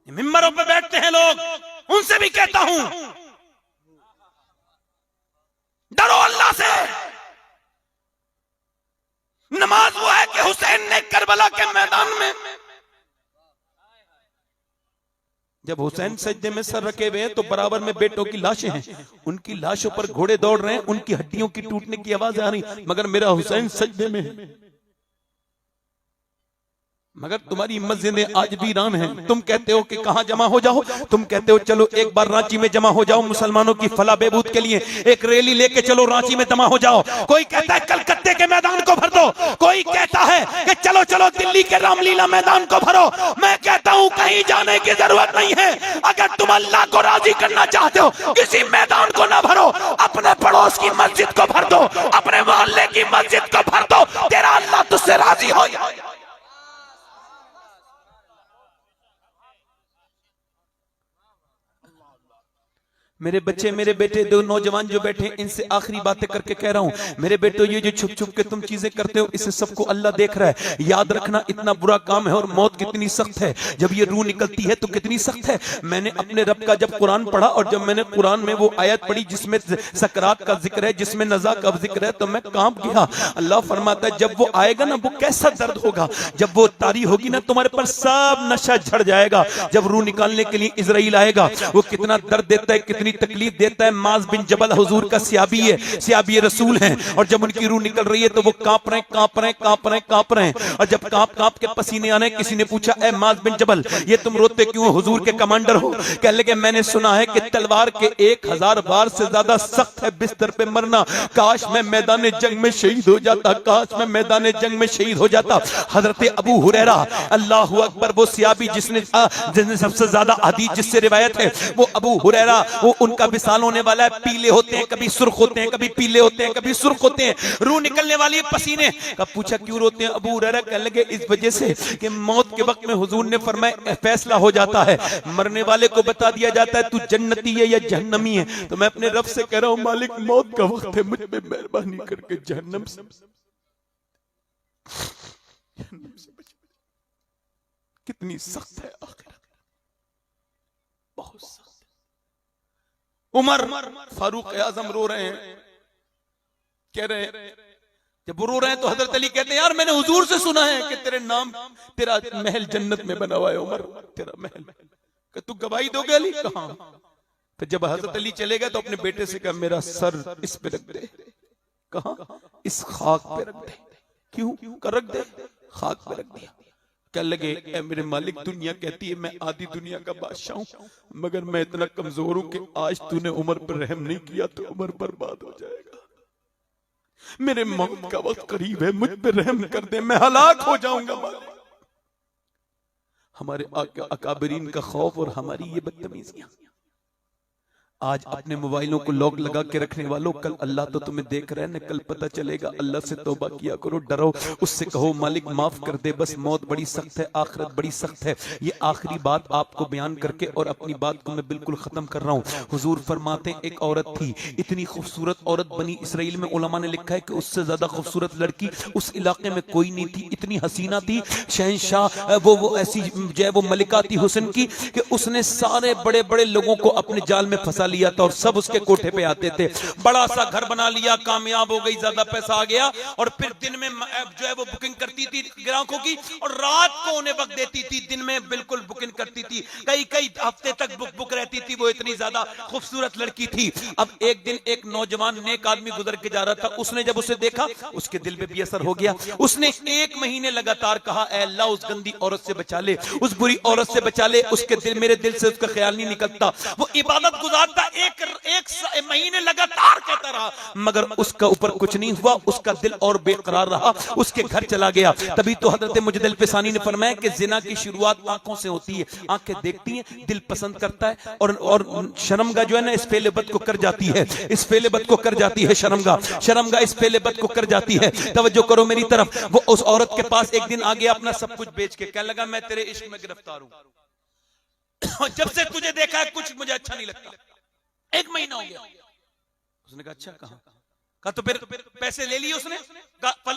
मिंबरों पे बैठते हैं लोग, उनसे भी कहता हूं डरो अल्लाह से। नमाज वो है कि हुसैन ने करबला के मैदान में, जब हुसैन सजदे में सर रखे हुए हैं तो बराबर में बेटों की लाशें हैं, उनकी लाशों पर घोड़े दौड़ रहे हैं, उनकी हड्डियों की टूटने की आवाज आ रही, मगर मेरा हुसैन सजदे में है। मगर तुम्हारी मस्जिदें आज वीरान हैं। तुम कहते हो कि कहां जमा हो जाओ, तुम कहते हो चलो एक बार रांची में जमा हो जाओ, मुसलमानों की फलाह बहबूद के लिए एक रैली लेके चलो रांची में जमा हो जाओ। कोई कहता है कलकत्ते के मैदान को भर दो, कोई कहता है कि चलो चलो दिल्ली के रामलीला मैदान को भरो। मैं कहता हूं कहीं जाने की जरूरत नहीं है। अगर तुम अल्लाह को राजी करना चाहते हो, किसी मैदान को ना भरो, अपने पड़ोस की मस्जिद को भर दो, अपने मोहल्ले की मस्जिद को भर दो, तेरा अल्लाह तुझसे राजी हो जाए। मेरे बच्चे, मेरे बेटे, दो नौजवान जो बैठे, इनसे आखिरी बातें करके कह रहा हूं, मेरे बेटो ये जो छुप छुप के तुम चीजें करते हो, इसे सबको अल्लाह देख रहा है। याद रखना इतना बुरा काम है और मौत कितनी सख्त है। जब ये रूह निकलती है तो कितनी सख्त है। मैंने अपने रब का जब कुरान पढ़ा और जब मैंने कुरान में वो आयत पढ़ी जिसमें सकरात का जिक्र है, जिसमें नज़ा का जिक्र है, तो मैं कांप गया। अल्लाह फरमाता है जब वो आएगा ना, वो कैसा दर्द होगा। जब वो तारी होगी ना, तुम्हारे पर सब नशा झड़ जाएगा। जब रूह निकालने के लिए इजराइल आएगा, वो कितना दर्द देता है, कितनी तकलीफ देता है। माज बिन जबल हुजूर का सियाबी है, सियाबी रसूल हैं, और जब उनकी रूह निकल रही है तो वो कांप रहे कांप रहे कांप रहे कांप रहे हैं। और जब कांप कांप के पसीने आने, किसी ने पूछा ए माज बिन जबल, ये तुम रोते क्यों, हुजूर के कमांडर हो? कह लगे मैंने सुना है कि तलवार के 1000 बार से ज्यादा सख्त है बिस्तर पे मरना। काश मैं मैदान जंग में शहीद हो जाता, काश मैं मैदान जंग में शहीद हो जाता। हजरत अबू हुरैरा, अल्लाहु अकबर, वो सियाबी जिसने सबसे ज्यादा हदीस जिससे रिवायत है, वो अबू हुरैरा, वो उनका विसाल होने वाला है। पीले होते हैं, कभी सुर्ख होते हैं, कभी पीले होते हैं, कभी सुर्ख होते हैं, रूह निकलने वाली है, पसीने। कब पूछा क्यों रोते हैं? अबू हुरैरा कहने लगे इस वजह से कि मौत के वक्त में हुजूर ने फरमाया फैसला हो जाता है, मरने वाले को बता दिया जाता है तू जन्नती है या जहन्नमी है। तो मैं अपने रब से कह रहा हूं मालिक मौत का वक्त है, मुझ पे मेहरबानी करके जहन्नम से कितनी सख्त है आखिरत, बहुत सख्त। उमर फारूक आजम रो रहे हैं, कह रहे हैं, जब वो रो रहे हैं तो हजरत अली कहते हैं यार मैंने हुजूर से सुना है कि तेरे नाम, तेरा महल जन्नत में बना हुआ है उमर, तेरा महल। कि तू गवाही दोगे अली? कहां? फिर जब हजरत अली चले गए तो अपने बेटे से कहा मेरा सर इस पे रख दे। कहा? इस खाक पे रख दे। क्यों कर रख दे? खाक पे रख दिया। कह लगे ए मेरे मालिक, दुनिया कहती है मैं आधी दुनिया का बादशाह हूं, मगर मैं इतना कमजोर हूं कि आज तूने उमर पर रहम नहीं किया तो उमर बर्बाद हो जाएगा। मेरे मौत का वक्त करीब है, मुझ पे रहम कर दे, मैं हलाक हो जाऊंगा मालिक। हमारे अकाबरीन का खौफ और हमारी ये बदतमीजियां। आज अपने मोबाइलों को लॉक लगा के रखने वालों, कल अल्लाह तो तुम्हें देख रहे हैं ना, कल पता चलेगा। अल्लाह से तौबा किया करो, डरो, उससे कहो मालिक माफ कर दे, बस मौत बड़ी सख्त है, आखिरत बड़ी सख्त है। ये आखिरी बात आपको बयान करके और अपनी बात को मैं बिल्कुल खत्म कर रहा हूँ। हुजूर फरमाते हैं एक औरत थी, इतनी खूबसूरत औरत, बनी इसराइल में उलमा ने लिखा है कि उससे ज्यादा खूबसूरत लड़की उस इलाके में कोई नहीं थी। इतनी हसीना थी, शहंशाह वो ऐसी जो है वो मलिका थी हुस्न की कि उसने सारे बड़े बड़े लोगों को अपने जाल में फंसा लिया था और सब उसके कोठे पे आते थे। बड़ा सा घर बना लिया, कामयाब हो गई, ज्यादा पैसा आ गया, और फिर दिन में जो है वो बुकिंग करती थी ग्राहकों की और रात को उन्हें वक्त देती थी, दिन में बिल्कुल बुकिंग करती थी, कई कई हफ्ते तक बुक रहती थी। वो इतनी ज्यादा खूबसूरत लड़की थी। अब एक दिन एक नौजवान नेक आदमी गुजर के जा रहा था, उसने जब उसे देखा उसके दिल पे भी असर हो गया। उसने 1 महीने लगातार कहा ऐ अल्लाह उस गंदी औरत से बचा ले, उस बुरी औरत से बचा ले, उसके दिल, मेरे दिल से उसका ख्याल नहीं निकलता। वो इबादत गुजारता एक महीने लगातार कहता रहा, मगर उसका ऊपर कुछ नहीं हुआ, उसका दिल और बेकरार रहा, उसके घर चला गया। तभी तो हजरत मुजद्दिल पेशानी ने फरमाया कि जिना की शुरुआत आंखों से होती है, आंखें देखती हैं, दिल पसंद करता है, और शर्मगा जो है ना इस फेलेबत को कर जाती है, इस फेलेबत को कर जाती है शर्मगा इस फेलेबत को कर जाती है। तवज्जो करो मेरी तरफ। वो उस औरत के पास एक दिन आ गया अपना सब कुछ बेच के, कहने लगा मैं तेरे इश्क में गिरफ्तार हूं, जब से तुझे देखा है कुछ मुझे अच्छा नहीं लगता, 1 महीना हो गया। उसने कहा अच्छा कहां? कहा तो फिर पैसे ले लिए उसने,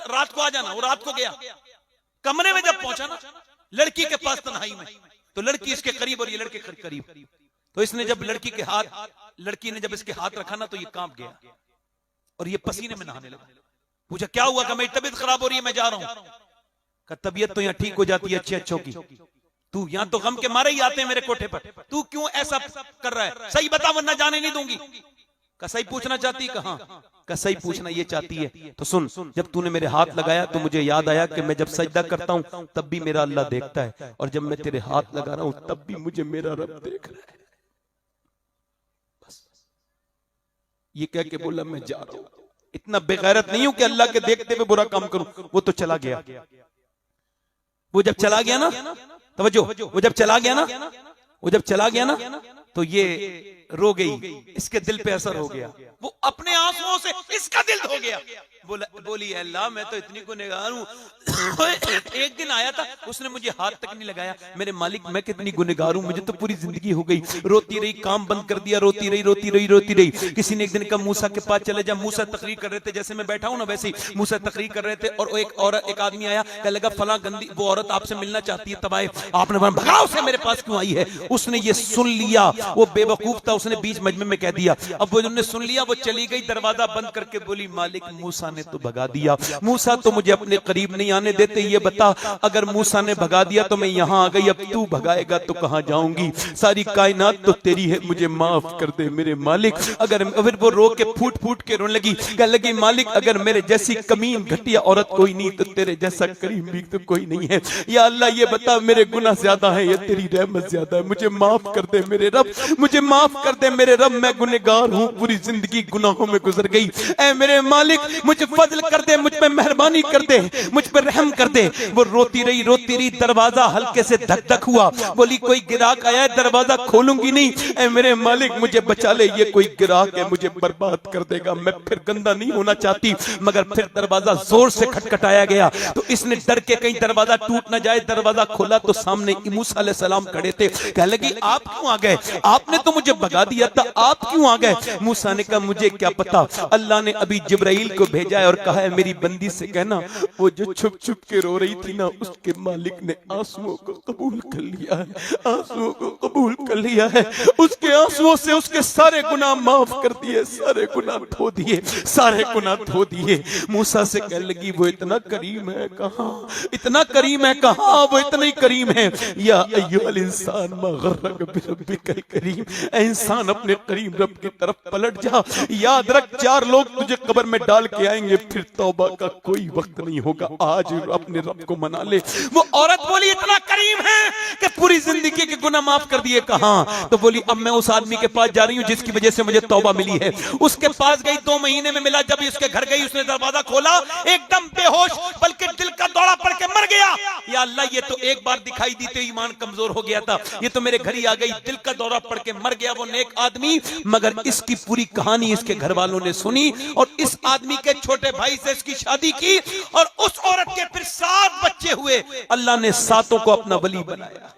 रात को आ जाना। वो रात को गया, कमरे में जब पहुंचा ना लड़की के पास तन्हाई में, तो लड़की इसके करीब और ये लड़के करीब। तो इसने जब लड़की ने जब इसके हाथ रखा ना तो ये कांप गया और ये पसीने में नहाने लगा। पूछा क्या हुआ? कि मेरी तबीयत खराब हो रही है, मैं जा रहा हूं। का तबीयत तो यहाँ ठीक हो जाती है अच्छों की, तू यहाँ तो गम के मारे ही आते हैं मेरे कोठे पर, तू क्यों ऐसा कर रहा है? सही बता वरना जाने नहीं दूंगी। का सही पूछना चाहती है? कहां का सही पूछना ये चाहती है। तो सुन, जब तूने मेरे हाथ लगाया तो मुझे याद आया कि मैं जब सजदा करता हूं तब भी मेरा अल्लाह देखता है, और जब मैं तेरे हाथ लगा रहा हूं तब भी मुझे मेरा रब देख रहा है। बस ये कह के बोला मैं जा रहा हूं। इतना बेगैरत नहीं हूं कि अल्लाह के देखते हुए बुरा काम करूं। वो तो चला गया। वो जब चला गया ना, तवज्जो, वो जब चला गया ना तो ये रो गई, इसके दिल पे असर हो गया। वो अपने आंसुओं से इसका दिल धो गया। बोली अल्लाह मैं तो इतनी गुनहगार हूं। एक दिन आया था उसने मुझे हाथ तक नहीं लगाया। मेरे मालिक मैं कितनी गुनहगार हूं, मुझे तो पूरी जिंदगी हो गई। रोती रही, काम बंद कर दिया, रोती रही। किसी ने एक दिन कहा मूसा के पास चले जा। मूसा तकरीर कर रहे थे, जैसे मैं बैठा हूं ना वैसे ही मूसा तकरीर कर रहे थे, और एक आदमी आया, कहने लगा फलां गंदी वो औरत आपसे मिलना चाहती है। तबाय आपने भगाओ से मेरे पास क्यों आई है? उसने ये सुन लिया, वो बेवकूफ था, उसने बीच मजमे में कह दिया। अब वो उन्होंने सुन लिया, वो चली गई दरवाजा बंद करके, बोली मालिक मूसा ने तो भगा दिया। मूसा तो मुझे अपने करीब नहीं आने देते। ये बता अगर मूसा ने भगा दिया तो मैं यहां आ गई, अब तू भगाएगा तो कहां जाऊंगी? सारी कायनात तो तेरी है, मुझे माफ कर दे मेरे मालिक। अगर फिर वो रो के फूट के रोने लगी, कहने लगी मालिक अगर मेरे जैसी कमीन घटिया औरत कोई नहीं तो तेरे जैसा करीम भी तो कोई नहीं है। या अल्लाह ये बता मेरे गुनाह ज्यादा है या तेरी रहमत ज्यादा है? मुझे माफ कर दे मेरे रब, मुझे माफ कर दे मेरे रब। मैं गुनहगार हूं, पूरी जिंदगी गुनाहों में गुजर गई। ऐ मेरे मालिक मुझे फजल कर दे, मुझ पे मेहरबानी कर दे, मुझ पे रहम कर दे। वो रोती रही, दरवाजा हल्के से धक हुआ। बोली कोई गिराक आया है, दरवाजा खोलूंगी नहीं। ऐ मेरे मालिक मुझे बचा ले, ये कोई गिराक है मुझे बर्बाद कर देगा। मैं फिर गंदा नहीं होना चाहती, मगर फिर दरवाजा जोर से खटखटाया गया तो इसने डर के कहीं दरवाजा टूट ना जाए, दरवाजा खोला तो सामने मूसा अलैहिस्सलाम खड़े थे। कहने लगी आप क्यों आ गए? आपने तो मुझे भगा दिया था, आप क्यों आ गए? मूसा ने कहा मुझे क्या पता, अल्लाह ने अभी जिब्राइल को भेजा है और कहा है मेरी बंदी से कहना वो जो छुप के रो रही थी ना उसके मालिक ने आंसुओं को कबूल कर लिया है, आंसुओं को कबूल कर लिया है। उसके आंसुओं से उसके सारे गुनाह माफ कर दिए, सारे गुनाह धो दिए, सारे गुनाह धो दिए। मूसा से कहने लगी वो इतना करीम है कहां, इतना करीम है कहां, वो इतना ही करीम है। या अय्युहल इंसान मा गर्रक बिरब्बिकल करीम, इंसान अपने करीम रब की तरफ पलट जा। याद रख 4 लोग तुझे कब्र में डाल के आएंगे, फिर तौबा का कोई वक्त नहीं होगा। आज अपने रब को मना ले। वो औरत बोली इतना करीम है कि पूरी जिंदगी के गुनाह माफ कर दिए। कहां? तो बोली अब मैं उस आदमी के पास जा रही हूं जिसकी वजह से मुझे तौबा मिली है। उसके पास गई, 2 महीने में मिला। जब उसके घर गई उसने दरवाजा खोला, एकदम बेहोश, बल्कि दिल का दौरा पड़ के मर गया। या अल्लाह ये तो एक बार दिखाई दी तो ईमान कमजोर हो गया था, ये तो मेरे घर ही आ गई, दिल का दौरा पड़ के मर गया वो नेक आदमी। मगर इसकी पूरी कहानी इसके घर वालों ने सुनी और इस आदमी के छोटे भाई से इसकी शादी की और उस औरत के फिर 7 बच्चे हुए। अल्लाह ने 7 को अपना वली बनाया।